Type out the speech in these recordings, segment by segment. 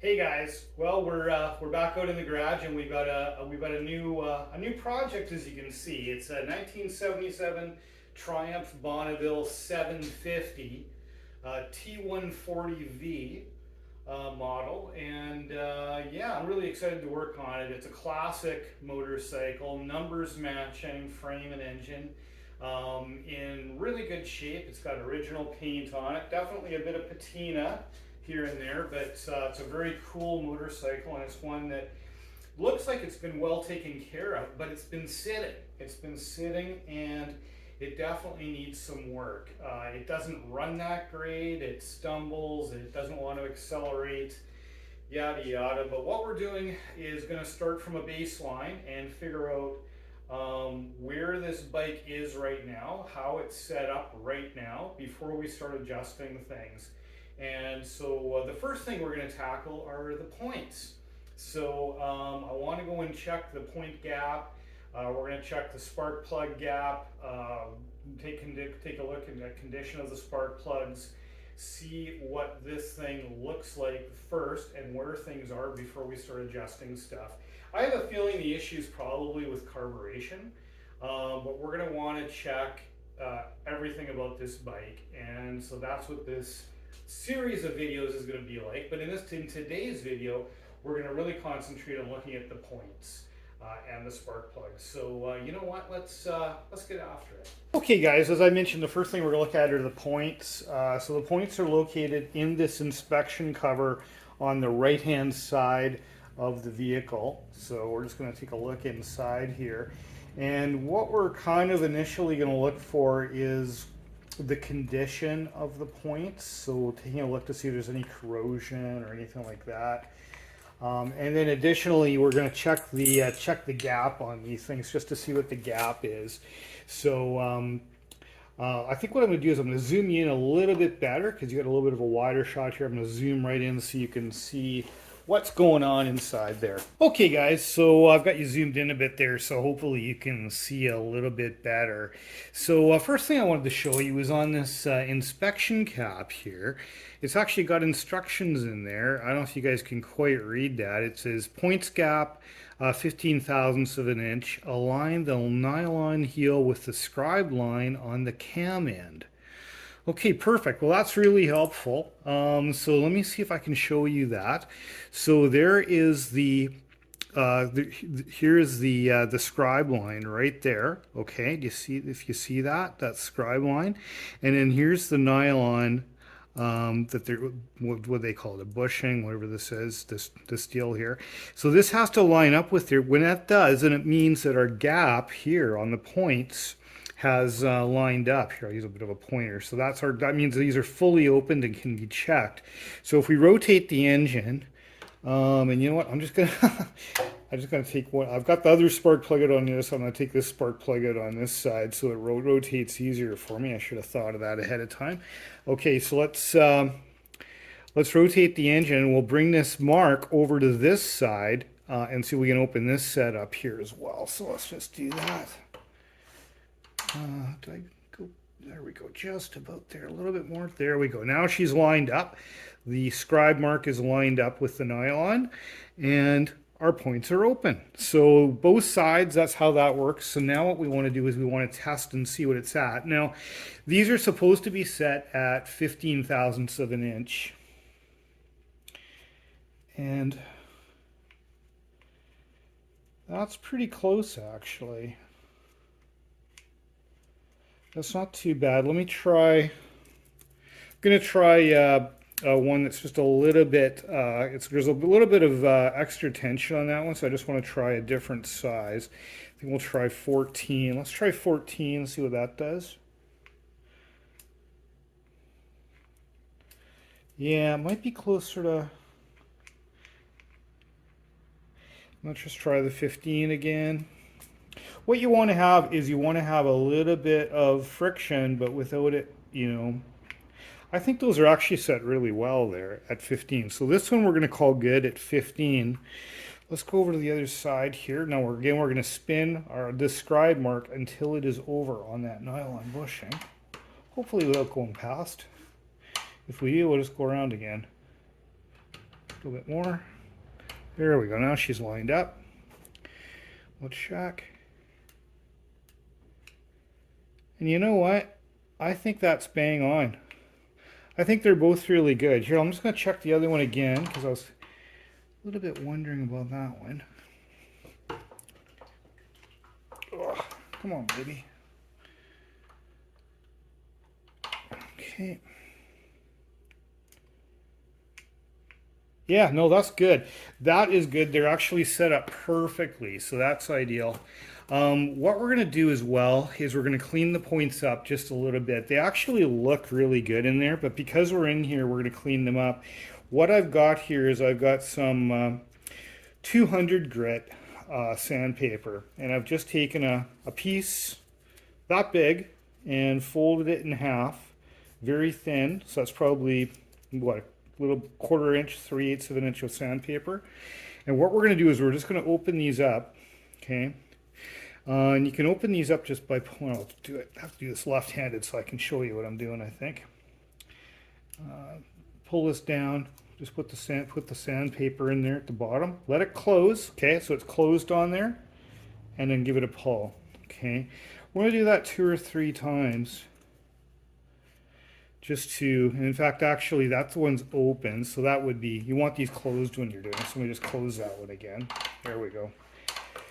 Hey guys, well we're back out in the garage and we've got a new project. As you can see, it's a 1977 Triumph Bonneville 750 T140v model, and yeah, I'm really excited to work on it. It's a classic motorcycle, numbers matching, frame and engine, in really good shape. It's got original paint on it, definitely a bit of patina here and there, but it's a very cool motorcycle, and it's one that looks like it's been well taken care of, but it's been sitting. It's been sitting, and it definitely needs some work. It doesn't run that great, it stumbles, it doesn't want to accelerate, yada yada. But what we're doing is going to start from a baseline and figure out where this bike is right now, how it's set up right now, before we start adjusting things. And so the first thing we're going to tackle are the points. So I want to go and check the point gap. We're going to check the spark plug gap, take a look at the condition of the spark plugs, see what this thing looks like first and where things are before we start adjusting stuff. I have a feeling the issue is probably with carburation, but we're going to want to check everything about this bike, and so that's what this series of videos is going to be like. But in today's video, we're going to really concentrate on looking at the points and the spark plugs. So you know what? Let's get after it. Okay, guys. As I mentioned, the first thing we're going to look at are the points. So the points are located in this inspection cover on the right-hand side of the vehicle. So we're just going to take a look inside here, and what we're kind of initially going to look for is the condition of the points. So taking a look to see if there's any corrosion or anything like that. And then additionally, we're going to check the gap on these things just to see what the gap is. So I think what I'm going to do is I'm going to zoom in a little bit better because you got a little bit of a wider shot here. I'm going to zoom right in so you can see what's going on inside there. Okay guys, so I've got you zoomed in a bit there, so hopefully you can see a little bit better. So first thing I wanted to show you is on this inspection cap here. It's actually got instructions in there. I don't know if you guys can quite read that. It says points gap 15 thousandths of an inch, align the nylon heel with the scribe line on the cam end. Okay, perfect. Well, that's really helpful. So let me see if I can show you that. So there is here is the scribe line right there. Okay, do you see, if you see that scribe line, and then here's the nylon that they're what they call it, a bushing, whatever this is, this deal here. So this has to line up with there. When that does, then it means that our gap here on the points has lined up. Here, I'll use a bit of a pointer. So that means these are fully opened and can be checked. So if we rotate the engine, and you know what, I'm just gonna take one. I've got the other spark plug out on this, so I'm gonna take this spark plug out on this side so it rotates easier for me. I should have thought of that ahead of time. Okay, so let's rotate the engine. We'll bring this mark over to this side and see if we can open this set up here as well. So let's just do that. Did I go? There we go, just about there, a little bit more. There we go. Now she's lined up. The scribe mark is lined up with the nylon, and our points are open. So both sides, that's how that works. So now what we want to do is we want to test and see what it's at. Now, these are supposed to be set at 15 thousandths of an inch. And that's pretty close, actually. That's not too bad. Let me try. I'm gonna try one that's just a little bit. There's a little bit of extra tension on that one, so I just want to try a different size. I think we'll try 14. Let's try 14. See what that does. Yeah, it might be closer to. Let's just try the 15 again. What you want to have is you want to have a little bit of friction, but without it, you know. I think those are actually set really well there at 15. So this one we're going to call good at 15. Let's go over to the other side here. Now we're going to spin this scribe mark until it is over on that nylon bushing. Hopefully without going past. If we do, we'll just go around again. A little bit more. There we go. Now she's lined up. Let's check. And you know what? I think that's bang on. I think they're both really good. Here, I'm just going to check the other one again because I was a little bit wondering about that one. Ugh, come on, baby. Okay. Yeah, no, that's good. That is good. They're actually set up perfectly, so that's ideal. What we're going to do as well is we're going to clean the points up just a little bit. They actually look really good in there, but because we're in here, we're going to clean them up. What I've got here is I've got some 200 grit sandpaper, and I've just taken a piece that big and folded it in half, very thin, so that's probably, what, a little 1/4 inch, 3/8 of an inch of sandpaper. And what we're going to do is we're just going to open these up, okay? And you can open these up just by, well, I'll do it. I have to do this left-handed so I can show you what I'm doing, I think. Pull this down, just put the sandpaper in there at the bottom. Let it close, okay, so it's closed on there, and then give it a pull, okay? We're going to do that 2 or 3 times. Just to, and in fact, actually, that one's open, so that would be, you want these closed when you're doing this. So let me just close that one again. There we go.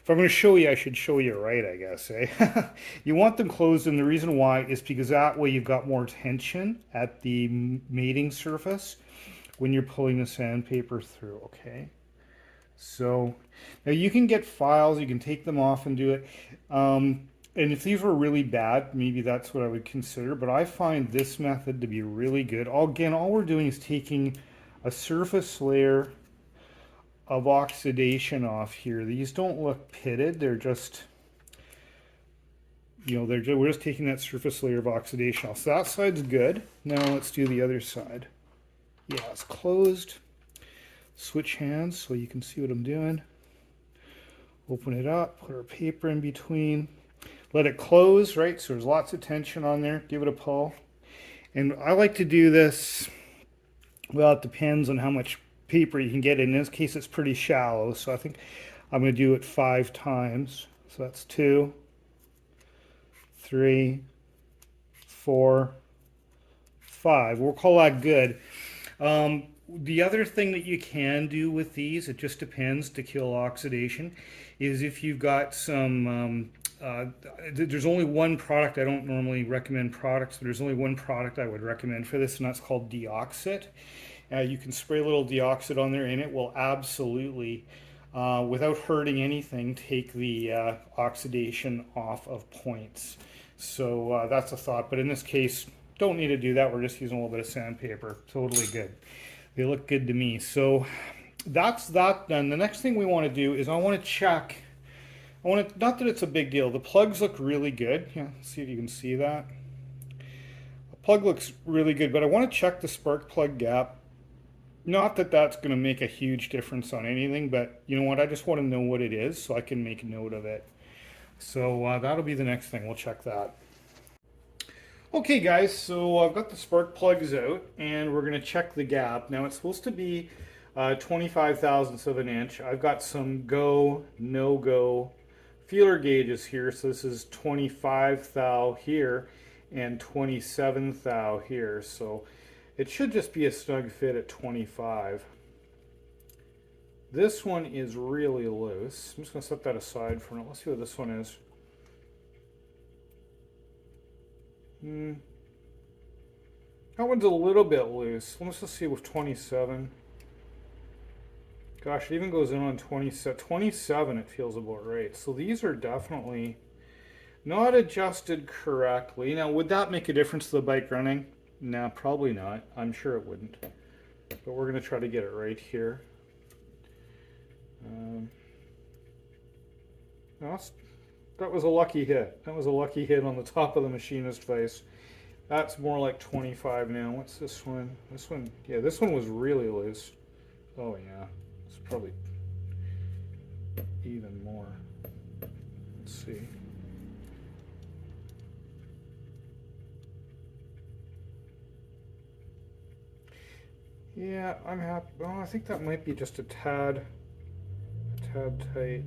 If I'm going to show you, I should show you right, I guess, eh? You want them closed, and the reason why is because that way you've got more tension at the mating surface when you're pulling the sandpaper through, okay? So, now you can get files, you can take them off and do it. And if these were really bad, maybe that's what I would consider. But I find this method to be really good. Again, all we're doing is taking a surface layer of oxidation off here. These don't look pitted. They're just, you know, we're just taking that surface layer of oxidation off. So that side's good. Now let's do the other side. Yeah, it's closed. Switch hands so you can see what I'm doing. Open it up, put our paper in between. Let it close, right? So there's lots of tension on there. Give it a pull. And I like to do this, well, it depends on how much paper you can get. In this case, it's pretty shallow. So I think I'm going to do it 5 times. So that's 2, 3, 4, 5. We'll call that good. The other thing that you can do with these, it just depends to kill oxidation, is if you've got some... there's only one product. I don't normally recommend products, but there's only one product I would recommend for this, and that's called Deoxit. You can spray a little Deoxit on there, and it will absolutely, without hurting anything, take the oxidation off of points. So that's a thought. But in this case, don't need to do that. We're just using a little bit of sandpaper. Totally good. They look good to me. So that's that done. The next thing we want to do is I want to check. Not that it's a big deal. The plugs look really good. Yeah, see if you can see that. The plug looks really good, but I want to check the spark plug gap. Not that that's going to make a huge difference on anything, but you know what? I just want to know what it is so I can make note of it. So that'll be the next thing. We'll check that. Okay, guys, so I've got the spark plugs out, and we're going to check the gap. Now, it's supposed to be 25 thousandths of an inch. I've got some go, no-go feeler gauges here, so this is 25 thou here and 27 thou here, so it should just be a snug fit at 25. This one is really loose. I'm just going to set that aside for now. Let's see what this one is. That one's a little bit loose. Let's just see with 27. Gosh, it even goes in on 27. 27, it feels about right. So these are definitely not adjusted correctly. Now, would that make a difference to the bike running? No, probably not. I'm sure it wouldn't. But we're going to try to get it right here. That was a lucky hit. That was a lucky hit on the top of the machinist face. That's more like 25 now. What's this one? This one, yeah, this one was really loose. Oh yeah. Probably even more. Let's see. Yeah, I'm happy. Well, I think that might be just a tad tight.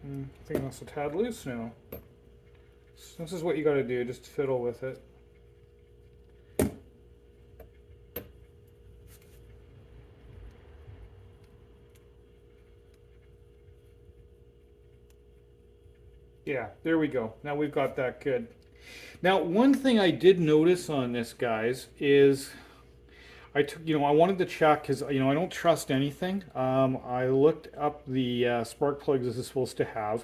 I think that's a tad loose now. So this is what you got to do, just fiddle with it. Yeah, there we go. Now we've got that good. Now, one thing I did notice on this, guys, is I wanted to check because I don't trust anything. I looked up the spark plugs this is supposed to have,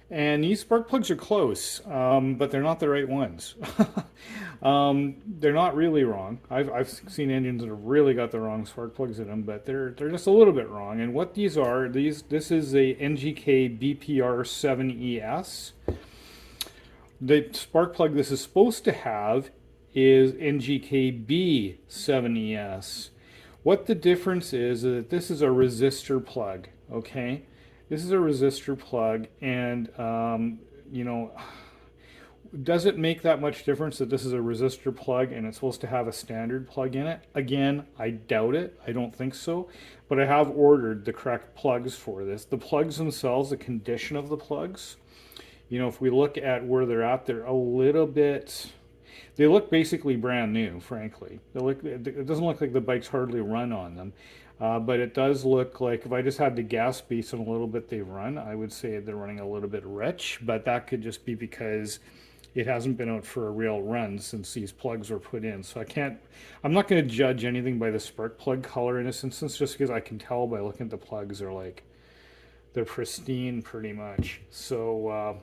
and these spark plugs are close, but they're not the right ones. They're not really wrong. I've seen engines that have really got the wrong spark plugs in them, but they're just a little bit wrong. And what these are, this is a NGK BPR 7ES. The spark plug this is supposed to have is NGK B7ES. What the difference is that this is a resistor plug, okay? This is a resistor plug, and does it make that much difference that this is a resistor plug and it's supposed to have a standard plug in it? Again, I doubt it. I don't think so. But I have ordered the correct plugs for this. The plugs themselves, the condition of the plugs, if we look at where they're at, they're a little bit. They look basically brand new, frankly. It doesn't look like the bike's hardly run on them. But it does look like, if I just had to guess based on a little bit they run, I would say they're running a little bit rich, but that could just be because it hasn't been out for a real run since these plugs were put in. So I'm not going to judge anything by the spark plug color in this instance, just because I can tell by looking at the plugs, they're pristine pretty much. So,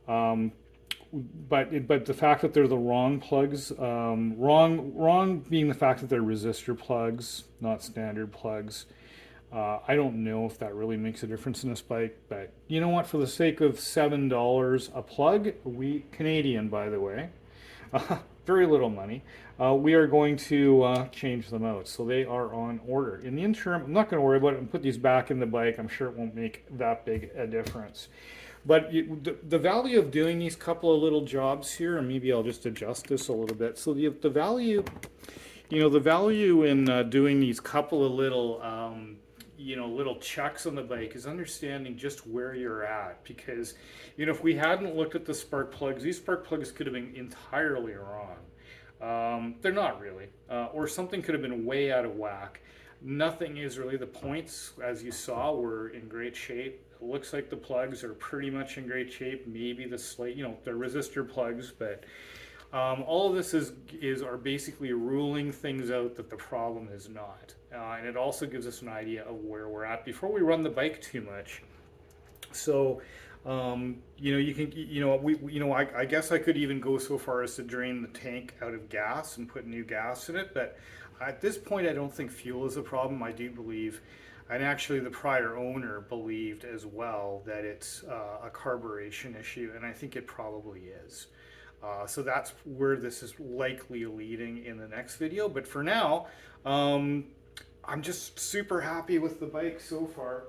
but the fact that they're the wrong plugs, wrong being the fact that they're resistor plugs, not standard plugs. I don't know if that really makes a difference in this bike, but you know what? For the sake of $7 a plug, Canadian, by the way, very little money, we are going to change them out. So they are on order. In the interim, I'm not going to worry about it and put these back in the bike. I'm sure it won't make that big a difference. But the value of doing these couple of little jobs here, and maybe I'll just adjust this a little bit. So the value, the value in doing these couple of little, little checks on the bike is understanding just where you're at. Because, if we hadn't looked at the spark plugs, these spark plugs could have been entirely wrong. They're not really, or something could have been way out of whack. Nothing is really. The points, as you saw, were in great shape. It looks like the plugs are pretty much in great shape. Maybe the slate, they're resistor plugs, but all of this are basically ruling things out that the problem is not. And it also gives us an idea of where we're at before we run the bike too much. So, you can, I guess I could even go so far as to drain the tank out of gas and put new gas in it. But at this point, I don't think fuel is a problem. I do believe, and actually the prior owner believed as well, that it's a carburation issue, and I think it probably is. So that's where this is likely leading in the next video. But for now, I'm just super happy with the bike so far.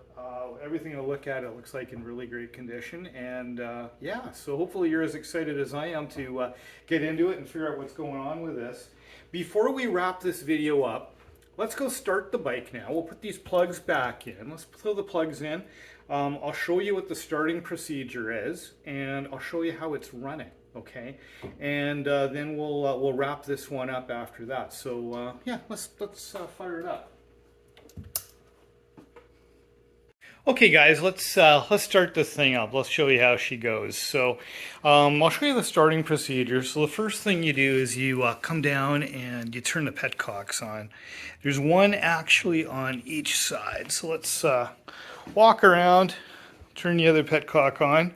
Everything I look at, it looks like in really great condition. And yeah, so hopefully you're as excited as I am to get into it and figure out what's going on with this. Before we wrap this video up, let's go start the bike now. We'll put these plugs back in. Let's throw the plugs in. I'll show you what the starting procedure is, and I'll show you how it's running. Okay, and then we'll wrap this one up after that. So yeah, let's fire it up. Okay, guys, let's start this thing up. Let's show you how she goes. So I'll show you the starting procedure. So the first thing you do is you come down and you turn the petcocks on. There's one actually on each side. So let's walk around, turn the other petcock on.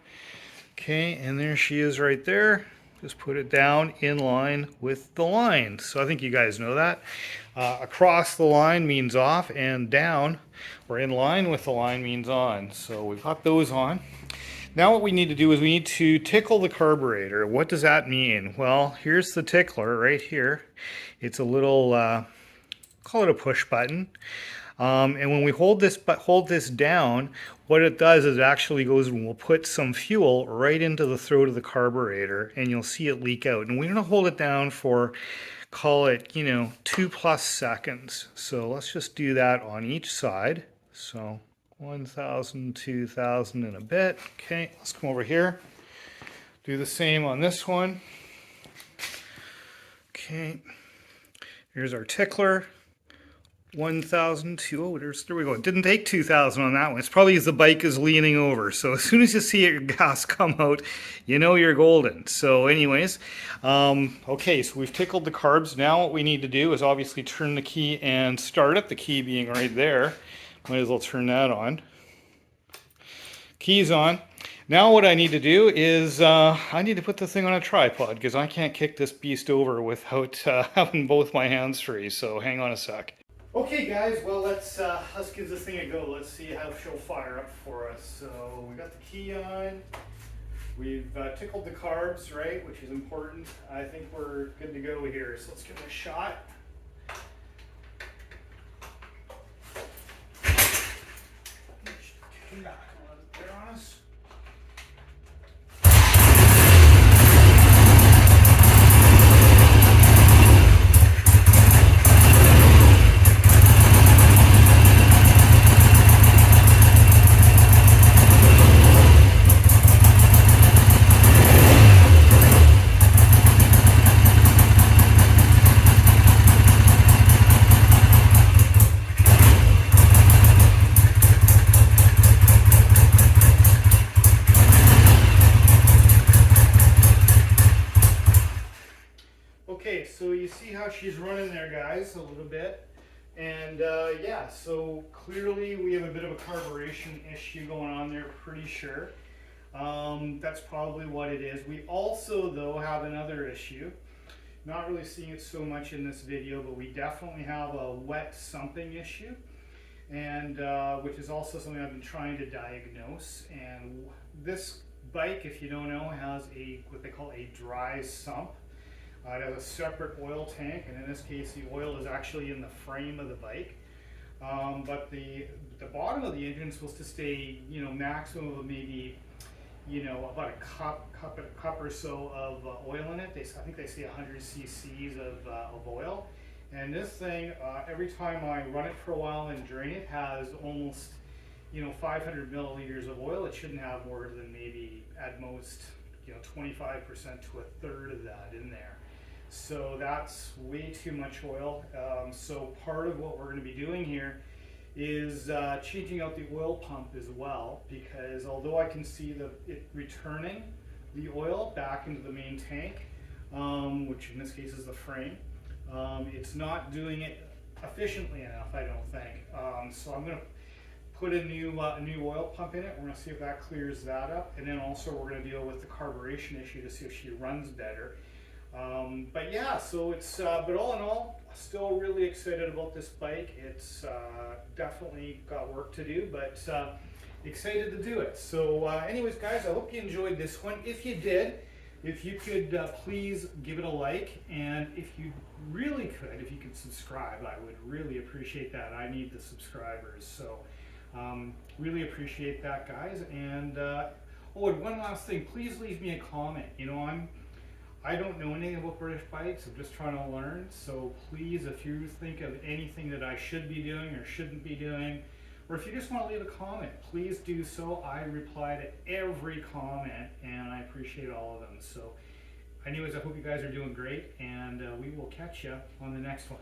Okay, and there she is right there. Just put it down in line with the line. So I think you guys know that. Across the line means off, and down or in line with the line means on. So we've got those on. Now what we need to do is we need to tickle the carburetor. What does that mean? Well, here's the tickler right here. It's a little, call it a push button. And when we hold this down, what it does is it actually goes and we'll put some fuel right into the throat of the carburetor, and you'll see it leak out. And we're going to hold it down for, call it, 2+ seconds. So let's just do that on each side. So 1,000, 2,000 and a bit. Okay, let's come over here. Do the same on this one. Okay, here's our tickler. 1,000, oh, there we go. It didn't take 2,000 on that one. It's probably as the bike is leaning over. So as soon as you see your gas come out, you know you're golden. So anyways, okay, so we've tickled the carbs. Now what we need to do is obviously turn the key and start it. The key being right there. Might as well turn that on. Key's on. Now what I need to do is I need to put the thing on a tripod because I can't kick this beast over without having both my hands free. So hang on a sec. Okay guys, well let's give this thing a go. Let's see how she'll fire up for us. So we got the key on. We've tickled the carbs, right, which is important. I think we're good to go here. So let's give it a shot. Kicking back a little bit there on us. Okay, so you see how she's running there, guys, a little bit. And yeah, so clearly we have a bit of a carburation issue going on there, pretty sure. That's probably what it is. We also, though, have another issue. Not really seeing it so much in this video, but we definitely have a wet sumping issue, and which is also something I've been trying to diagnose. And this bike, if you don't know, has what they call a dry sump. It has a separate oil tank, and in this case the oil is actually in the frame of the bike. But the bottom of the engine is supposed to stay, maximum of maybe, about a cup or so of oil in it. I think they say 100 cc's of oil. And this thing, every time I run it for a while and drain it, has almost, 500 milliliters of oil. It shouldn't have more than maybe at most, 25% to a third of that in there. So that's way too much oil. So part of what we're going to be doing here is changing out the oil pump as well, because although I can see it returning the oil back into the main tank, which in this case is the frame, it's not doing it efficiently enough, I don't think. So I'm going to put a new oil pump in it. We're going to see if that clears that up, and then also we're going to deal with the carburation issue to see if she runs better. But yeah, so it's, but all in all, still really excited about this bike. It's definitely got work to do, but excited to do it. So anyways, guys, I hope you enjoyed this one. If you did, if you could please give it a like, and if you really could, if you could subscribe, I would really appreciate that. I need the subscribers, so really appreciate that, guys. And oh, and one last thing, please leave me a comment. I don't know anything about British bikes. I'm just trying to learn. So please, if you think of anything that I should be doing or shouldn't be doing, or if you just want to leave a comment, please do so. I reply to every comment, and I appreciate all of them. So anyways, I hope you guys are doing great, and we will catch you on the next one.